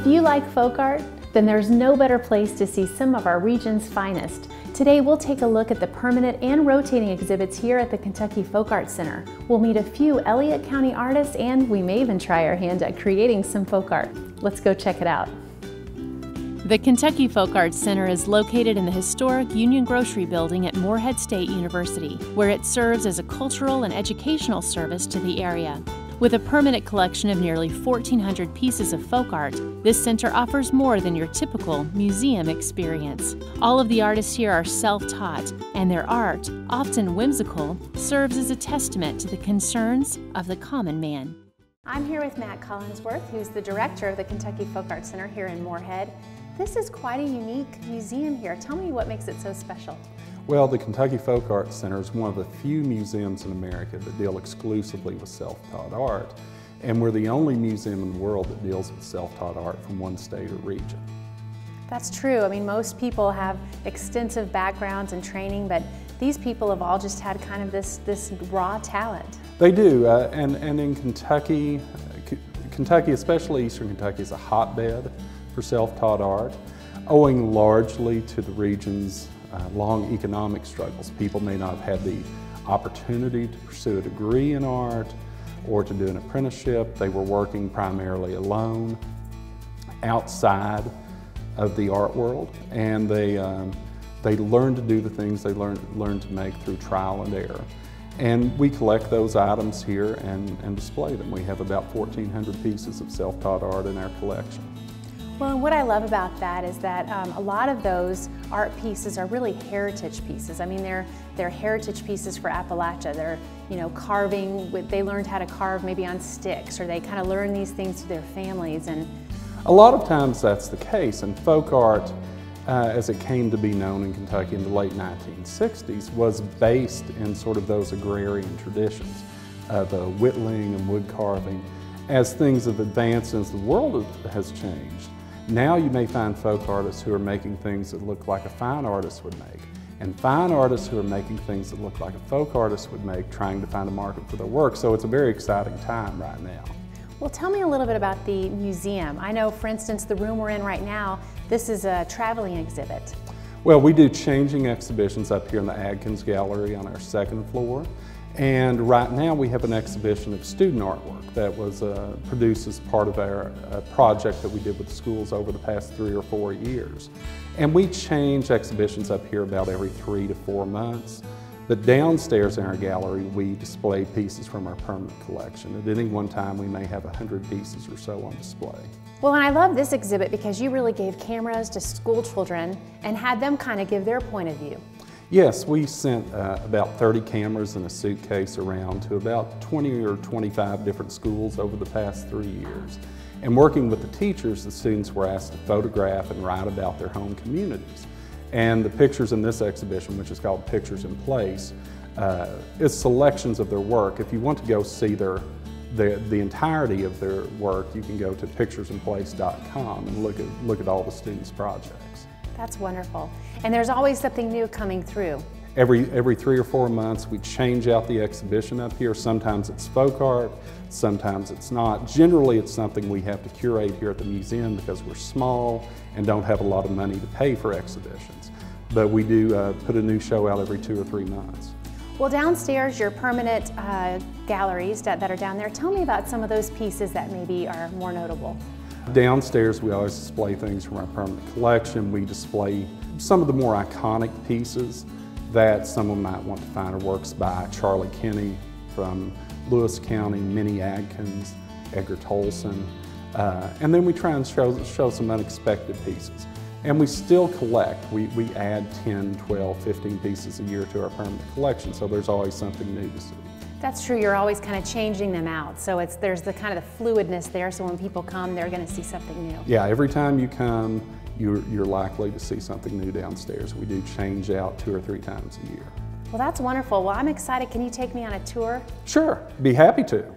you like folk art, then there's no better place to see some of our region's finest. Today we'll take a look at the permanent and rotating exhibits here at the Kentucky Folk Art Center. We'll meet a few Elliott County artists, and we may even try our hand at creating some folk art. Let's go check it out. The Kentucky Folk Art Center is located in the historic Union Grocery Building at Morehead State University, where it serves as a cultural and educational service to the area. With a permanent collection of nearly 1,400 pieces of folk art, this center offers more than your typical museum experience. All of the artists here are self-taught, and their art, often whimsical, serves as a testament to the concerns of the common man. I'm here with Matt Collinsworth, who's the director of the Kentucky Folk Art Center here in Morehead. This is quite a unique museum here. Tell me what makes it so special. Well, the Kentucky Folk Art Center is one of the few museums in America that deal exclusively with self-taught art, and we're the only museum in the world that deals with self-taught art from one state or region. That's true. I mean, most people have extensive backgrounds and training, but these people have all just had kind of this raw talent. They do, and in Kentucky, especially Eastern Kentucky, is a hotbed for self-taught art, owing largely to the region's long economic struggles. People may not have had the opportunity to pursue a degree in art or to do an apprenticeship. They were working primarily alone outside of the art world, and they learned to do the things they learned to make through trial and error. And we collect those items here and display them. We have about 1,400 pieces of self-taught art in our collection. Well, and what I love about that is that a lot of those art pieces are really heritage pieces. I mean, they're heritage pieces for Appalachia. They're, carving. They learned how to carve maybe on sticks, or they kind of learn these things through their families. And a lot of times that's the case. And folk art, as it came to be known in Kentucky in the late 1960s, was based in sort of those agrarian traditions, the whittling and wood carving. As things have advanced, as the world has changed, now you may find folk artists who are making things that look like a fine artist would make, and fine artists who are making things that look like a folk artist would make, trying to find a market for their work. So it's a very exciting time right now. Well, tell me a little bit about the museum. I know, for instance, the room we're in right now, this is a traveling exhibit. Well, we do changing exhibitions up here in the Adkins Gallery on our second floor. And right now we have an exhibition of student artwork that was produced as part of our project that we did with schools over the past 3 or 4 years. And we change exhibitions up here about every 3 to 4 months. But downstairs in our gallery we display pieces from our permanent collection. At any one time we may have 100 pieces or so on display. Well, and I love this exhibit because you really gave cameras to school children and had them kind of give their point of view. Yes, we sent about 30 cameras in a suitcase around to about 20 or 25 different schools over the past 3 years. And working with the teachers, the students were asked to photograph and write about their home communities. And the pictures in this exhibition, which is called Pictures in Place, is selections of their work. If you want to go see the entirety of their work, you can go to picturesinplace.com and look at all the students' projects. That's wonderful. And there's always something new coming through. Every 3 or 4 months we change out the exhibition up here. Sometimes it's folk art, sometimes it's not. Generally it's something we have to curate here at the museum because we're small and don't have a lot of money to pay for exhibitions. But we do put a new show out every 2 or 3 months. Well, downstairs, your permanent galleries that are down there, tell me about some of those pieces that maybe are more notable. Downstairs we always display things from our permanent collection. We display some of the more iconic pieces that someone might want to find are works by Charlie Kinney from Lewis County, Minnie Adkins, Edgar Tolson, and then we try and show some unexpected pieces. And we still collect. We add 10, 12, 15 pieces a year to our permanent collection, so there's always something new to see. That's true, you're always kind of changing them out, so there's the kind of the fluidness there, so when people come, they're going to see something new. Yeah, every time you come, you're likely to see something new downstairs. We do change out 2 or 3 times a year. Well, that's wonderful. Well, I'm excited. Can you take me on a tour? Sure, be happy to.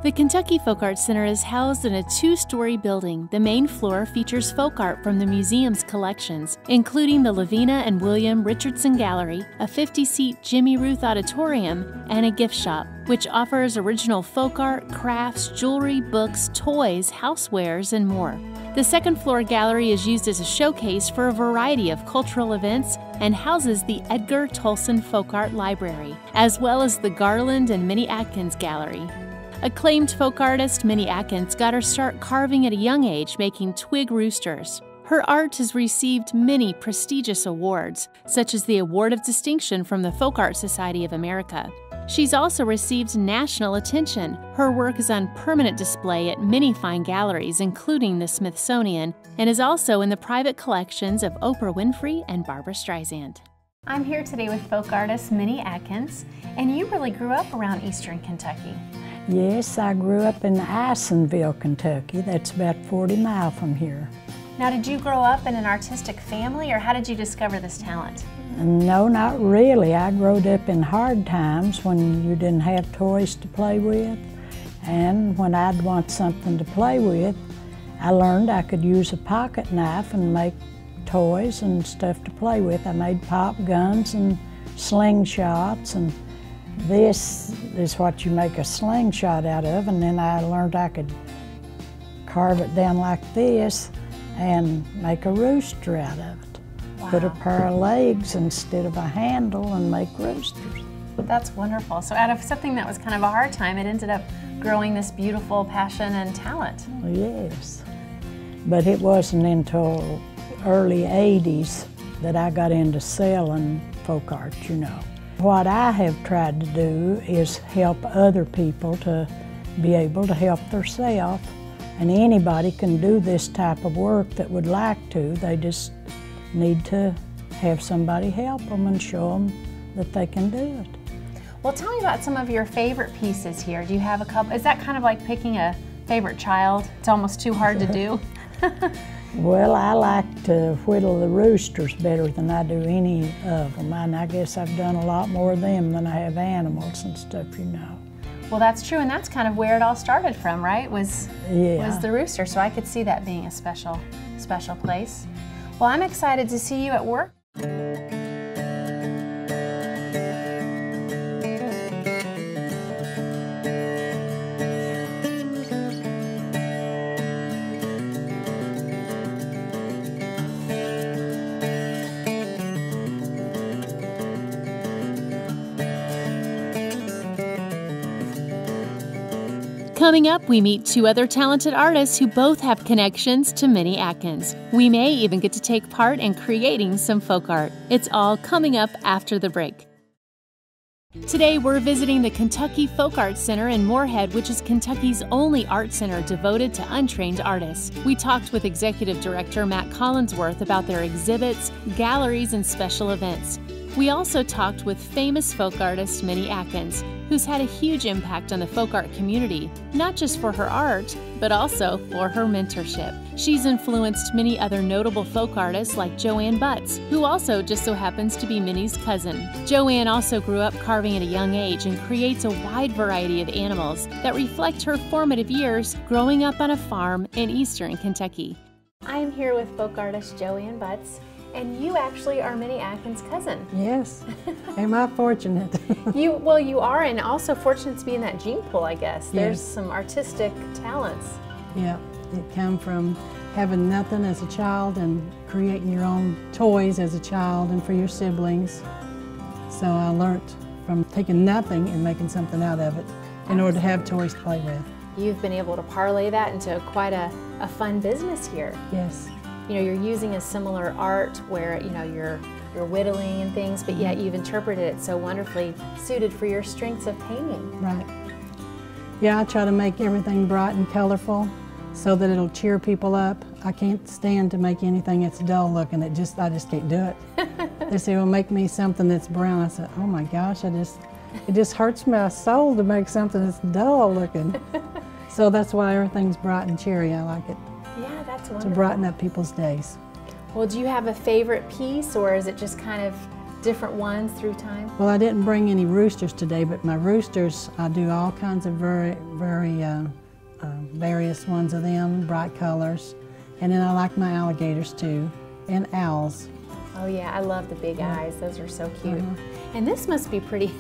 The Kentucky Folk Art Center is housed in a two-story building. The main floor features folk art from the museum's collections, including the Lavina and William Richardson Gallery, a 50-seat Jimmy Ruth Auditorium, and a gift shop, which offers original folk art, crafts, jewelry, books, toys, housewares, and more. The second-floor gallery is used as a showcase for a variety of cultural events and houses the Edgar Tolson Folk Art Library, as well as the Garland and Minnie Atkins Gallery. Acclaimed folk artist Minnie Atkins got her start carving at a young age, making twig roosters. Her art has received many prestigious awards, such as the Award of Distinction from the Folk Art Society of America. She's also received national attention. Her work is on permanent display at many fine galleries, including the Smithsonian, and is also in the private collections of Oprah Winfrey and Barbra Streisand. I'm here today with folk artist Minnie Atkins, and you really grew up around Eastern Kentucky. Yes, I grew up in Assenville, Kentucky. That's about 40 miles from here. Now, did you grow up in an artistic family, or how did you discover this talent? No, not really. I grew up in hard times when you didn't have toys to play with. And when I'd want something to play with, I learned I could use a pocket knife and make toys and stuff to play with. I made pop guns and slingshots, and this is what you make a slingshot out of. And then I learned I could carve it down like this and make a rooster out of it. Wow. Put a pair of legs instead of a handle and make roosters. That's wonderful. So out of something that was kind of a hard time, it ended up growing this beautiful passion and talent. Yes, but it wasn't until early 80s that I got into selling folk art, you know. What I have tried to do is help other people to be able to help themselves. And anybody can do this type of work that would like to. They just need to have somebody help them and show them that they can do it. Well, tell me about some of your favorite pieces here. Do you have a couple? Is that kind of like picking a favorite child? It's almost too hard to do. Well, I like to whittle the roosters better than I do any of them. And I guess I've done a lot more of them than I have animals and stuff, you know. Well, that's true, and that's kind of where it all started from, right? Was the rooster, so I could see that being a special place. Well, I'm excited to see you at work. Coming up, we meet two other talented artists who both have connections to Minnie Atkins. We may even get to take part in creating some folk art. It's all coming up after the break. Today, we're visiting the Kentucky Folk Art Center in Moorhead, which is Kentucky's only art center devoted to untrained artists. We talked with Executive Director Matt Collinsworth about their exhibits, galleries, and special events. We also talked with famous folk artist Minnie Atkins, who's had a huge impact on the folk art community, not just for her art, but also for her mentorship. She's influenced many other notable folk artists like Joanne Butts, who also just so happens to be Minnie's cousin. Joanne also grew up carving at a young age and creates a wide variety of animals that reflect her formative years growing up on a farm in eastern Kentucky. I am here with folk artist Joanne Butts. And you actually are Minnie Atkins' cousin. Yes. Am I fortunate? Well, you are, and also fortunate to be in that gene pool, I guess. There's Yes. some artistic talents. Yeah, it came from having nothing as a child and creating your own toys as a child and for your siblings. So I learned from taking nothing and making something out of it in order to have toys to play with. You've been able to parlay that into quite a fun business here. Yes. You know, you're using a similar art where, you know, you're whittling and things, but yet you've interpreted it so wonderfully suited for your strengths of painting. Right. Yeah, I try to make everything bright and colorful so that it'll cheer people up. I can't stand to make anything that's dull looking. I just can't do it. They say, well, make me something that's brown. I said, oh my gosh, it just hurts my soul to make something that's dull looking. So that's why everything's bright and cheery. I like it. Yeah, that's wonderful. To brighten up people's days. Well, do you have a favorite piece, or is it just kind of different ones through time? Well, I didn't bring any roosters today, but my roosters, I do all kinds of very various ones of them, bright colors. And then I like my alligators too, and owls. Oh yeah, I love the big eyes. Those are so cute. And this must be pretty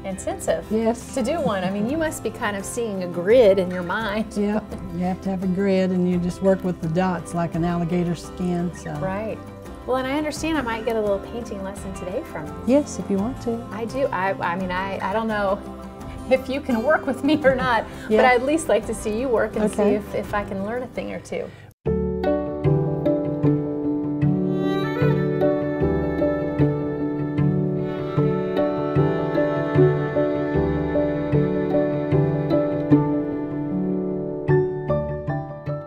intensive. Yes. To do one. I mean, you must be kind of seeing a grid in your mind. Yeah, you have to have a grid, and you just work with the dots like an alligator skin. So. Right. Well, and I understand I might get a little painting lesson today from you. Yes, if you want to. I do. I mean, I don't know if you can work with me or not, Yeah. but I'd at least like to see you work and Okay. see if I can learn a thing or two.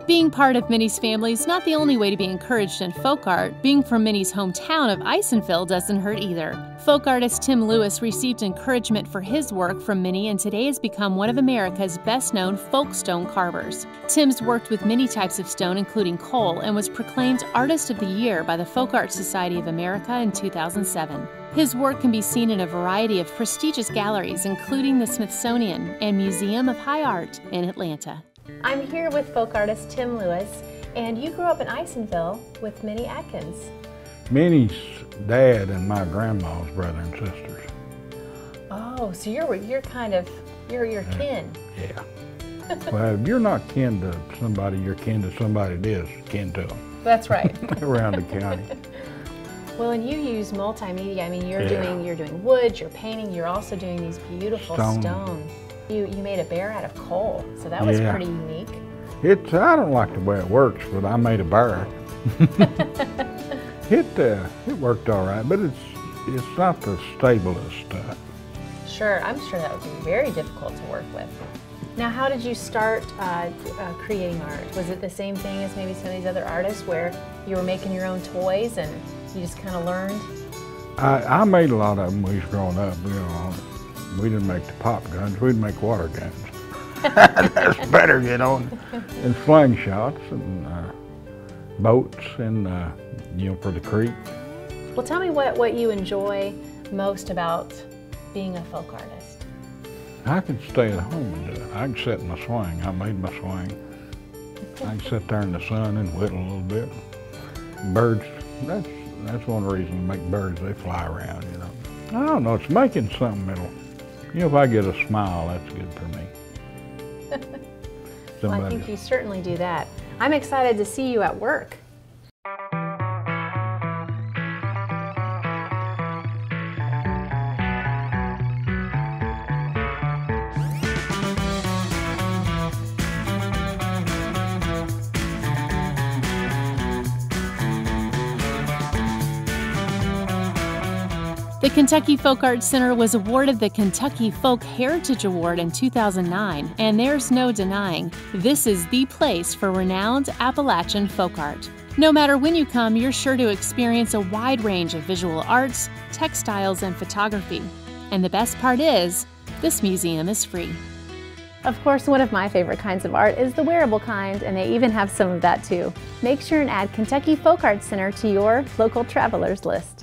Being part of Minnie's family is not the only way to be encouraged in folk art. Being from Minnie's hometown of Eissenville doesn't hurt either. Folk artist Tim Lewis received encouragement for his work from Minnie and today has become one of America's best-known folk stone carvers. Tim's worked with many types of stone, including coal, and was proclaimed Artist of the Year by the Folk Art Society of America in 2007. His work can be seen in a variety of prestigious galleries, including the Smithsonian and Museum of High Art in Atlanta. I'm here with folk artist Tim Lewis, and you grew up in Eissenville with Minnie Atkins. Minnie's dad and my grandma's brother and sisters. Oh, so you're kind of your kin. Yeah. Well, if you're not kin to somebody, you're kin to somebody that is kin to them That's right. around the county. Well, and you use multimedia. I mean, you're Yeah. doing wood, you're painting, you're also doing these beautiful stone. You made a bear out of coal, so that was Yeah. pretty unique. I don't like the way it works, but I made a bear. It worked all right, but it's not the stablest. Sure, I'm sure that would be very difficult to work with. Now, how did you start creating art? Was it the same thing as maybe some of these other artists where you were making your own toys and you just kind of learned? I made a lot of them when we was growing up. You know, we didn't make the pop guns; we'd make water guns. That's better, you know, and slingshots and boats and you know, for the creek. Well, tell me what you enjoy most about being a folk artist. I can stay at home and do it. I can sit in my swing. I made my swing. I can sit there in the sun and whittle a little bit. Birds, that's one reason to make birds, they fly around, you know. I don't know, it's making something that'll, you know, if I get a smile, that's good for me. Well, I think you certainly do that. I'm excited to see you at work. The Kentucky Folk Arts Center was awarded the Kentucky Folk Heritage Award in 2009, and there's no denying, this is the place for renowned Appalachian folk art. No matter when you come, you're sure to experience a wide range of visual arts, textiles, and photography. And the best part is, this museum is free. Of course, one of my favorite kinds of art is the wearable kind, and they even have some of that too. Make sure and add Kentucky Folk Arts Center to your local travelers list.